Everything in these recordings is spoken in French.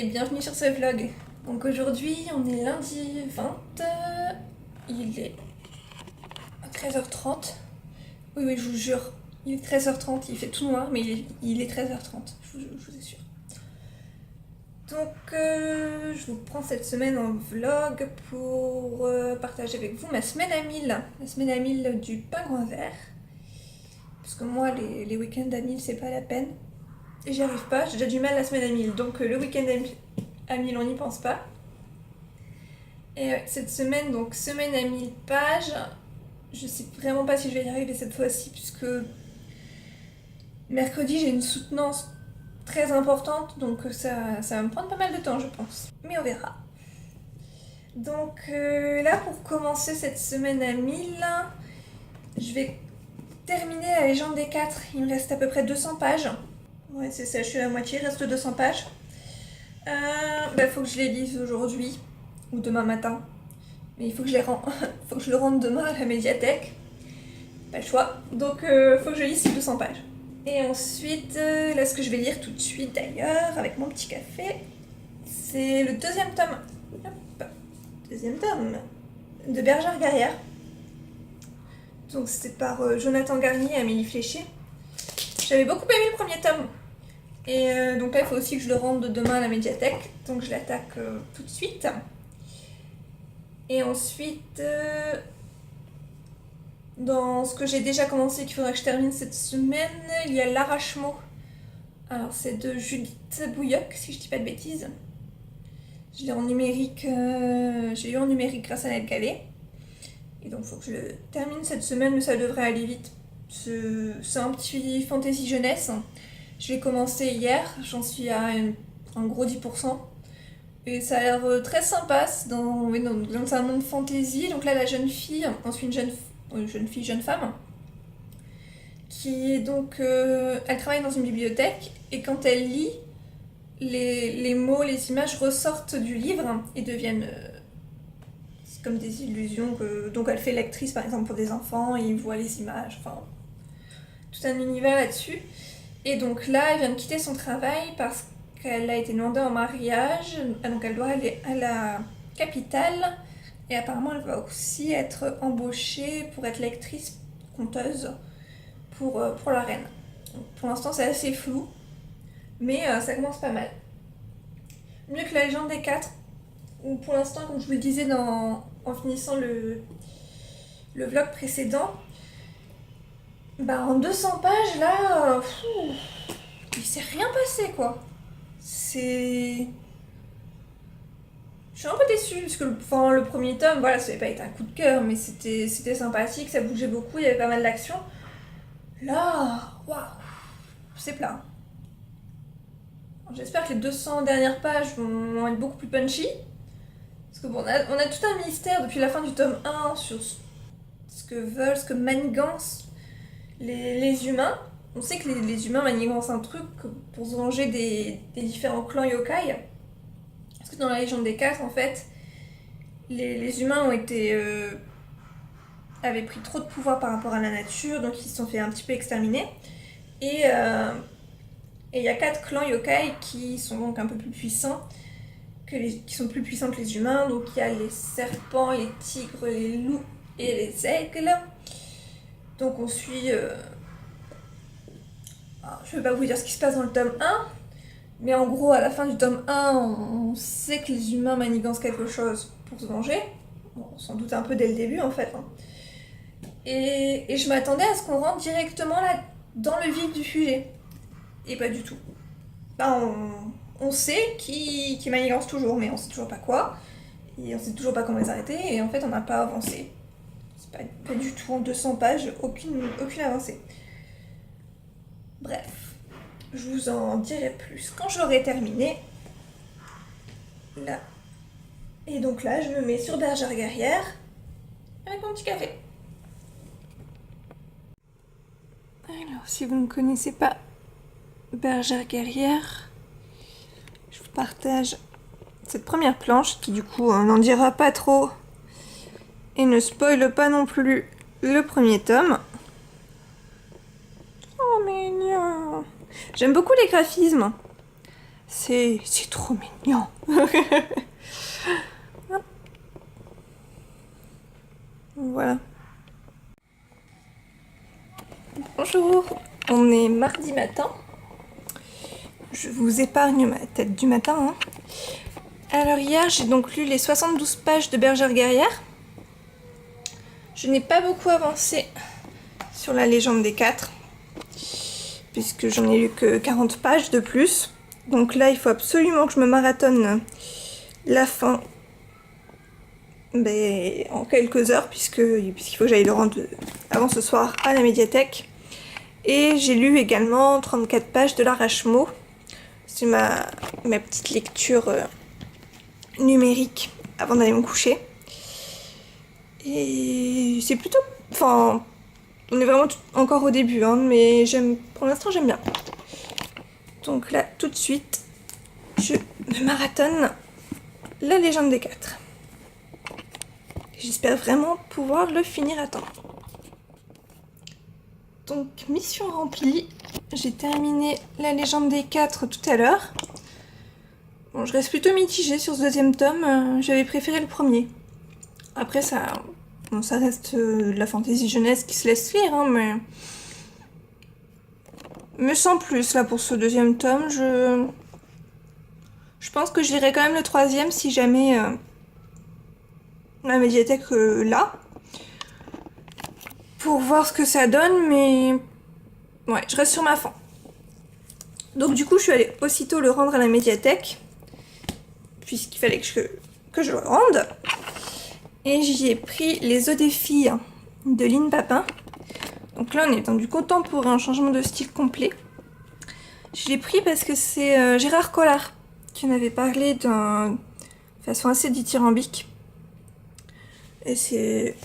bienvenue sur ce vlog. Donc aujourd'hui on est lundi 20, il est 13h30. Oui, je vous jure, il est 13h30, il fait tout noir mais il est 13h30, je vous assure. Donc je vous prends cette semaine en vlog pour partager avec vous ma semaine à 1000, la semaine à 1000 du pingouin vert. Parce que moi les week-ends à 1000 c'est pas la peine. Et j'y arrive pas, j'ai déjà du mal la semaine à 1000, donc le week-end à 1000 on n'y pense pas. Et cette semaine, donc semaine à 1000 pages, je sais vraiment pas si je vais y arriver cette fois-ci, puisque mercredi j'ai une soutenance très importante, donc ça va me prendre pas mal de temps je pense, mais on verra. Donc là pour commencer cette semaine à 1000, je vais terminer la légende des 4, il me reste à peu près 200 pages. Ouais, c'est ça, je suis à la moitié, il reste 200 pages. Faut que je les lise aujourd'hui ou demain matin. Mais il faut que faut que je le rende demain à la médiathèque. Pas le choix. Donc faut que je lise ces 200 pages. Et ensuite, là ce que je vais lire tout de suite d'ailleurs, avec mon petit café, c'est le deuxième tome. Hop, deuxième tome de Bergère Guerrière. Donc c'est par Jonathan Garnier et Amélie Fléchier. J'avais beaucoup aimé le premier tome. Et donc là, il faut aussi que je le rende demain à la médiathèque. Donc je l'attaque tout de suite. Et ensuite, dans ce que j'ai déjà commencé et qu'il faudra que je termine cette semaine, il y a L'Arrachemot. Alors c'est de Judith Bouilloc, si je dis pas de bêtises. Je l'ai en numérique, j'ai eu en numérique grâce à Ned Calais. Et donc il faut que je le termine cette semaine, mais ça devrait aller vite. C'est un petit fantasy jeunesse. Je l'ai commencé hier, j'en suis à un gros 10%. Et ça a l'air très sympa, c'est dans un monde fantasy. Donc là, la jeune fille, on suit une jeune femme, qui est donc... elle travaille dans une bibliothèque, et quand elle lit, les mots, les images ressortent du livre et deviennent comme des illusions. Donc elle fait lectrice, par exemple, pour des enfants, et ils voient les images, enfin... tout un univers là-dessus. Et donc là, elle vient de quitter son travail parce qu'elle a été demandée en mariage, donc elle doit aller à la capitale, et apparemment elle va aussi être embauchée pour être lectrice, conteuse, pour la reine. Donc, pour l'instant c'est assez flou, mais ça commence pas mal. Mieux que la légende des 4, où pour l'instant, comme je vous le disais en finissant le vlog précédent, en 200 pages, là, il s'est rien passé, quoi. Je suis un peu déçue, parce que le premier tome, voilà, ça n'avait pas été un coup de cœur, mais c'était sympathique, ça bougeait beaucoup, il y avait pas mal d'action. Là, waouh, c'est plat. J'espère que les 200 dernières pages vont être beaucoup plus punchy. Parce que bon, on a tout un mystère depuis la fin du tome 1 sur ce que manigancent les humains. On sait que les humains manigancent un truc pour se venger des différents clans yokai. Parce que dans la légende des 4, en fait, les humains avaient pris trop de pouvoir par rapport à la nature, donc ils se sont fait un petit peu exterminer. Et il y a 4 clans yokai qui sont donc un peu plus puissants, qui sont plus puissants que les humains. Donc il y a les serpents, les tigres, les loups et les aigles. Donc on suit... je ne vais pas vous dire ce qui se passe dans le tome 1, mais en gros, à la fin du tome 1, on sait que les humains manigancent quelque chose pour se venger. Bon, on s'en doute un peu dès le début, en fait. Et je m'attendais à ce qu'on rentre directement là, dans le vif du sujet. Et pas du tout. On sait qui manigance toujours, mais on sait toujours pas quoi. Et on sait toujours pas comment les arrêter, et en fait, on n'a pas avancé. C'est pas du tout en 200 pages, aucune avancée. Bref, je vous en dirai plus quand j'aurai terminé. Là. Et donc là, je me mets sur Bergère Guerrière avec mon petit café. Alors, si vous ne connaissez pas Bergère Guerrière, je vous partage cette première planche qui du coup n'en dira pas trop et ne spoile pas non plus le premier tome. Oh mignon. J'aime beaucoup les graphismes. C'est trop mignon. Voilà. Bonjour, on est mardi matin. Je vous épargne ma tête du matin. Hein. Alors hier, j'ai donc lu les 72 pages de Bergère guerrière. Je n'ai pas beaucoup avancé sur la légende des 4, puisque j'en ai lu que 40 pages de plus. Donc là, il faut absolument que je me marathonne la fin en quelques heures, puisqu'il faut que j'aille le rendre avant ce soir à la médiathèque. Et j'ai lu également 34 pages de l'Arachmo. C'est ma petite lecture numérique avant d'aller me coucher. Et c'est plutôt... Enfin, on est vraiment encore au début, hein, mais pour l'instant j'aime bien. Donc là, tout de suite, je me marathonne la légende des 4. J'espère vraiment pouvoir le finir à temps. Donc, mission remplie. J'ai terminé la légende des 4 tout à l'heure. Bon, je reste plutôt mitigée sur ce deuxième tome. J'avais préféré le premier. Après, ça reste de la fantaisie jeunesse qui se laisse lire, hein, mais sans plus, là, pour ce deuxième tome. Je pense que je lirai quand même le troisième si jamais la médiathèque là. Pour voir ce que ça donne, mais... Ouais, je reste sur ma faim. Donc du coup, je suis allée aussitôt le rendre à la médiathèque, puisqu'il fallait que je le rende. Et j'y ai pris Les œufs des filles de Lynne Papin. Donc là, on est dans du contemporain, un changement de style complet. Je l'ai pris parce que c'est Gérard Collard qui en avait parlé de façon assez dithyrambique. Et c'est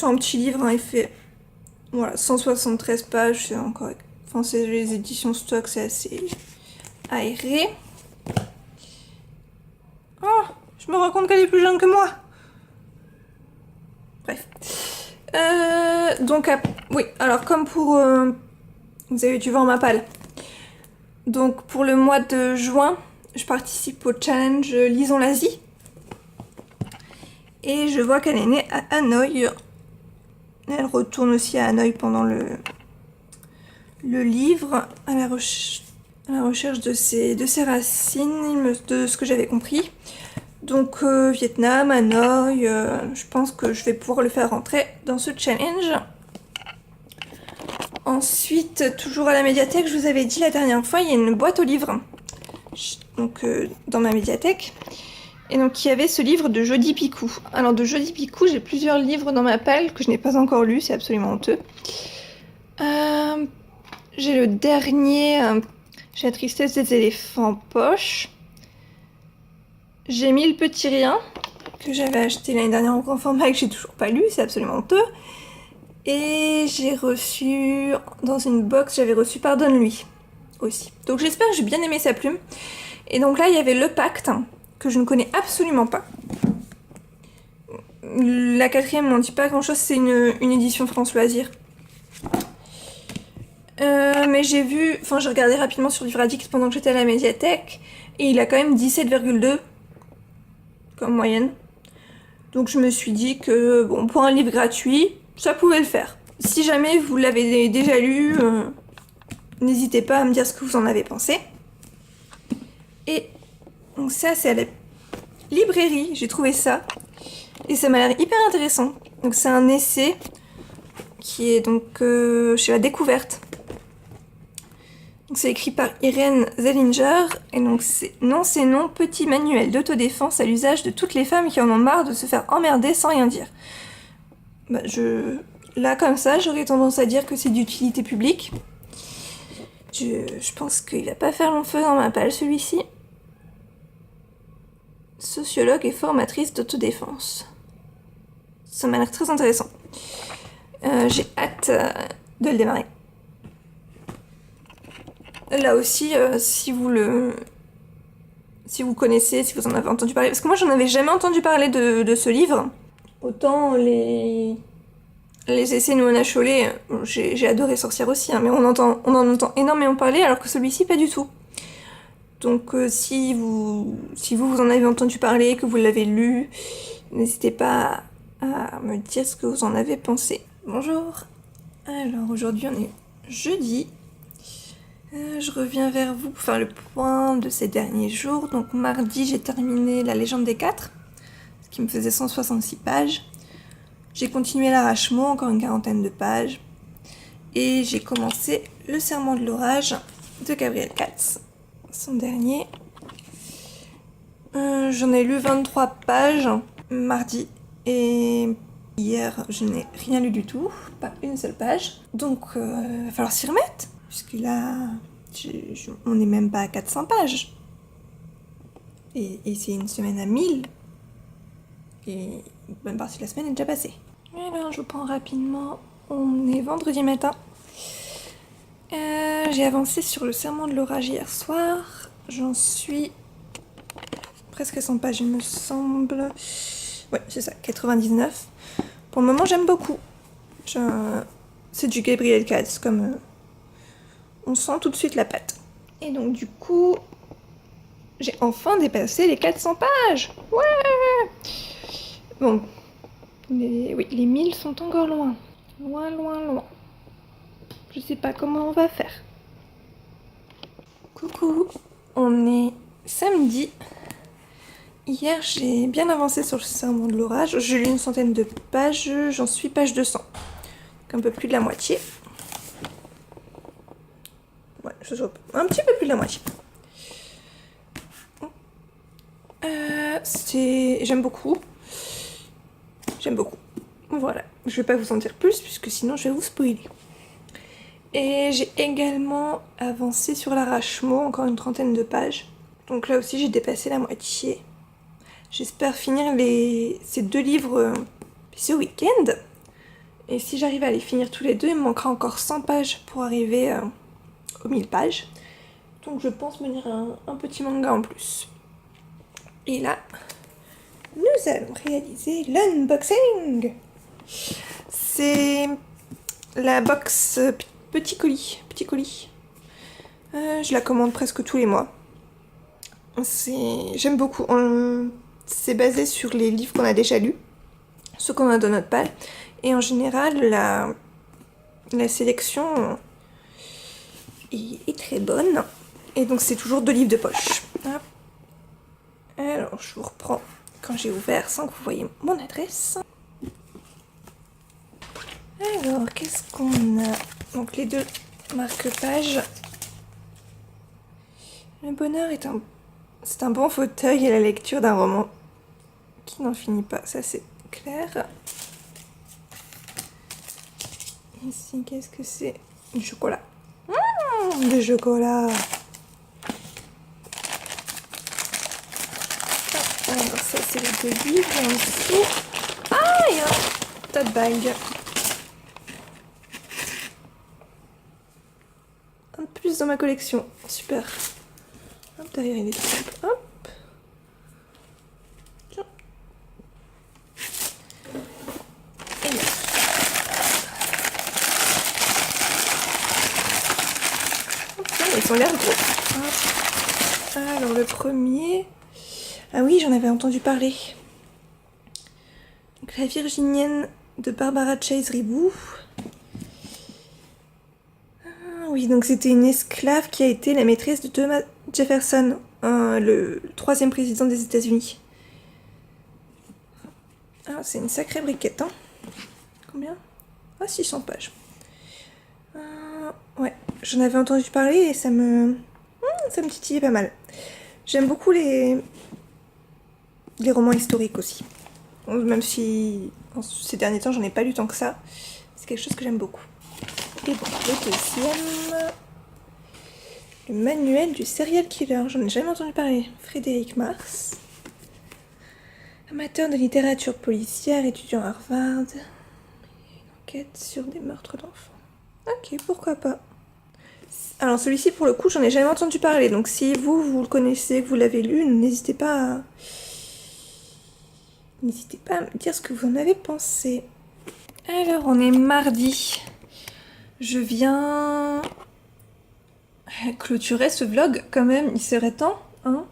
un petit livre, hein, il fait... Voilà, 173 pages, c'est encore... Enfin, c'est les éditions stock, c'est assez aéré. Oh, je me rends compte qu'elle est plus jeune que moi. Bref. Donc, oui, alors comme pour... vous avez dû voir ma palle. Donc, pour le mois de juin, je participe au challenge Lisons l'Asie. Et je vois qu'elle est née à Hanoï. Elle retourne aussi à Hanoï pendant le livre, à la recherche de ses racines, de ce que j'avais compris. Donc Vietnam, Hanoï, je pense que je vais pouvoir le faire rentrer dans ce challenge. Ensuite, toujours à la médiathèque, je vous avais dit la dernière fois, il y a une boîte aux livres. Donc dans ma médiathèque. Et donc il y avait ce livre de Jody Picou. Alors de Jody Picou, j'ai plusieurs livres dans ma palle que je n'ai pas encore lus, c'est absolument honteux. J'ai le dernier, j'ai La tristesse des éléphants poche. J'ai Mille petits riens, que j'avais acheté l'année dernière en grand format et que j'ai toujours pas lu, c'est absolument honteux. Et j'ai reçu, dans une box, j'avais reçu Pardonne-lui aussi. Donc j'espère que j'ai bien aimé sa plume. Et donc là, il y avait Le Pacte, que je ne connais absolument pas. La quatrième n'en dit pas grand chose, c'est une édition France Loisirs. Mais j'ai regardé rapidement sur Livre Addict pendant que j'étais à la médiathèque, et il a quand même 17,2 comme moyenne. Donc je me suis dit que, bon, pour un livre gratuit, ça pouvait le faire. Si jamais vous l'avez déjà lu, n'hésitez pas à me dire ce que vous en avez pensé. Et donc ça, c'est à la librairie, j'ai trouvé ça. Et ça m'a l'air hyper intéressant. Donc c'est un essai qui est donc chez La Découverte. Donc c'est écrit par Irène Zellinger. Et donc c'est Non, petit manuel d'autodéfense à l'usage de toutes les femmes qui en ont marre de se faire emmerder sans rien dire. Bah, là comme ça, j'aurais tendance à dire que c'est d'utilité publique. Je pense qu'il va pas faire long feu dans ma palle celui-ci. Sociologue et formatrice d'autodéfense. Ça m'a l'air très intéressant. J'ai hâte de le démarrer. Là aussi, si vous connaissez, si vous en avez entendu parler, parce que moi j'en avais jamais entendu parler de ce livre. Autant les essais Noana Chollet, j'ai adoré Sorcière aussi, hein, mais on en entend énormément parler, alors que celui-ci pas du tout. Donc si vous en avez entendu parler, que vous l'avez lu, n'hésitez pas à me dire ce que vous en avez pensé. Bonjour. Alors aujourd'hui on est jeudi. Je reviens vers vous pour faire le point de ces derniers jours. Donc mardi j'ai terminé La Légende des Quatre, ce qui me faisait 166 pages. J'ai continué l'Arrachement, encore une quarantaine de pages. Et j'ai commencé Le Serment de l'Orage de Gabriel Katz, son dernier. J'en ai lu 23 pages mardi et hier je n'ai rien lu du tout, pas une seule page. Donc il va falloir s'y remettre, puisque là on n'est même pas à 400 pages. Et c'est une semaine à 1000. Et une bonne partie de la semaine est déjà passée. Alors je vous prends rapidement, on est vendredi matin. J'ai avancé sur Le Serment de l'Orage hier soir. J'en suis presque à 100 pages, il me semble. Ouais, c'est ça, 99. Pour le moment, j'aime beaucoup. C'est du Gabriel Katz, comme on sent tout de suite la patte. Et donc, du coup, j'ai enfin dépassé les 400 pages. Ouais. Bon, les 1000 sont encore loin. Loin, loin, loin. Je sais pas comment on va faire. Coucou, on est samedi. Hier, j'ai bien avancé sur Le Serment de l'Orage. J'ai lu une centaine de pages, j'en suis page 200. Donc un peu plus de la moitié. Ouais, un petit peu plus de la moitié. J'aime beaucoup. J'aime beaucoup. Voilà, je vais pas vous en dire plus puisque sinon je vais vous spoiler. Et j'ai également avancé sur l'Arrachement, encore une trentaine de pages. Donc là aussi j'ai dépassé la moitié. J'espère finir ces 2 livres ce week-end. Et si j'arrive à les finir tous les deux, il me manquera encore 100 pages pour arriver aux 1000 pages. Donc je pense me lire un petit manga en plus. Et là, nous allons réaliser l'unboxing. C'est la box petit colis. Je la commande presque tous les mois. J'aime beaucoup. C'est basé sur les livres qu'on a déjà lus, ceux qu'on a dans notre palle. Et en général, la sélection est très bonne. Et donc c'est toujours 2 livres de poche. Hop. Alors je vous reprends quand j'ai ouvert sans que vous voyez mon adresse. Alors qu'est-ce qu'on a? Donc les 2 marque-pages. Le bonheur c'est un bon fauteuil et la lecture d'un roman qui n'en finit pas, ça c'est clair. Ici, qu'est-ce que c'est? Du chocolat. Du chocolat. Alors ça c'est les 2 livres. Et en dessous, il y a un tote bag. Un de plus dans ma collection. Super. Hop, derrière il est tout simple. Hop. Tiens. Et là. Hop, ils ont l'air gros. Hop. Alors le premier... Ah oui, j'en avais entendu parler. Donc, La Virginienne de Barbara Chase Ribou. Ah oui, donc c'était une esclave qui a été la maîtresse de Thomas Jefferson, le 3e président des États-Unis. Ah, c'est une sacrée briquette, hein. Combien? Ah, 600 pages. Ouais, j'en avais entendu parler et ça me titillait pas mal. J'aime beaucoup les romans historiques aussi. Même si ces derniers temps j'en ai pas lu tant que ça, c'est quelque chose que j'aime beaucoup. Et bon, le deuxième, le manuel du serial killer, j'en ai jamais entendu parler. Frédéric Mars, amateur de littérature policière, étudiant à Harvard, une enquête sur des meurtres d'enfants. Ok, pourquoi pas. Alors celui-ci pour le coup j'en ai jamais entendu parler, donc si vous le connaissez, que vous l'avez lu, n'hésitez pas à me dire ce que vous en avez pensé. Alors on est mardi. Je viens clôturer ce vlog quand même, il serait temps. Hein.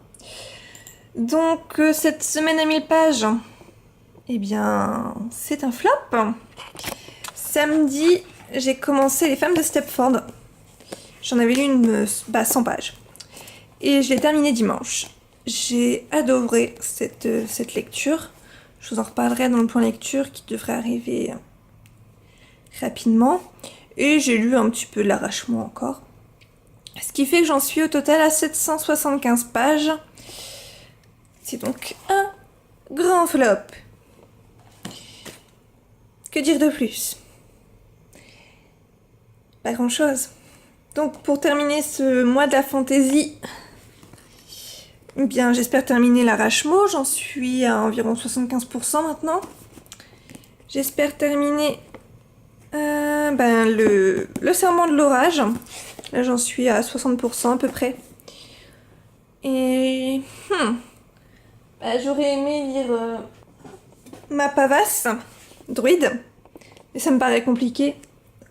Donc cette semaine à 1000 pages, eh bien c'est un flop. Samedi, j'ai commencé Les Femmes de Stepford. J'en avais lu une 100 pages. Et je l'ai terminé dimanche. J'ai adoré cette lecture. Je vous en reparlerai dans le point lecture qui devrait arriver rapidement. Et j'ai lu un petit peu l'arrachement encore. Ce qui fait que j'en suis au total à 775 pages. C'est donc un grand flop. Que dire de plus? Pas grand chose. Donc pour terminer ce mois de la fantaisie, eh bien j'espère terminer l'arrachement. J'en suis à environ 75% maintenant. J'espère terminer le serment de l'orage. Là j'en suis à 60% à peu près. Et j'aurais aimé lire Ma Pavasse, druide. Mais ça me paraît compliqué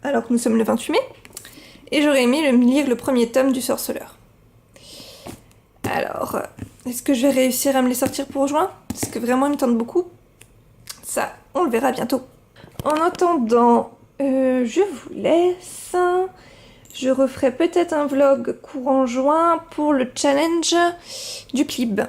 alors que nous sommes le 28 mai. Et j'aurais aimé lire le premier tome du Sorceleur. Alors, est-ce que je vais réussir à me les sortir pour juin? Parce que vraiment ils me tentent beaucoup. Ça, on le verra bientôt. En attendant, je vous laisse. Je referai peut-être un vlog courant juin pour le challenge du Plib.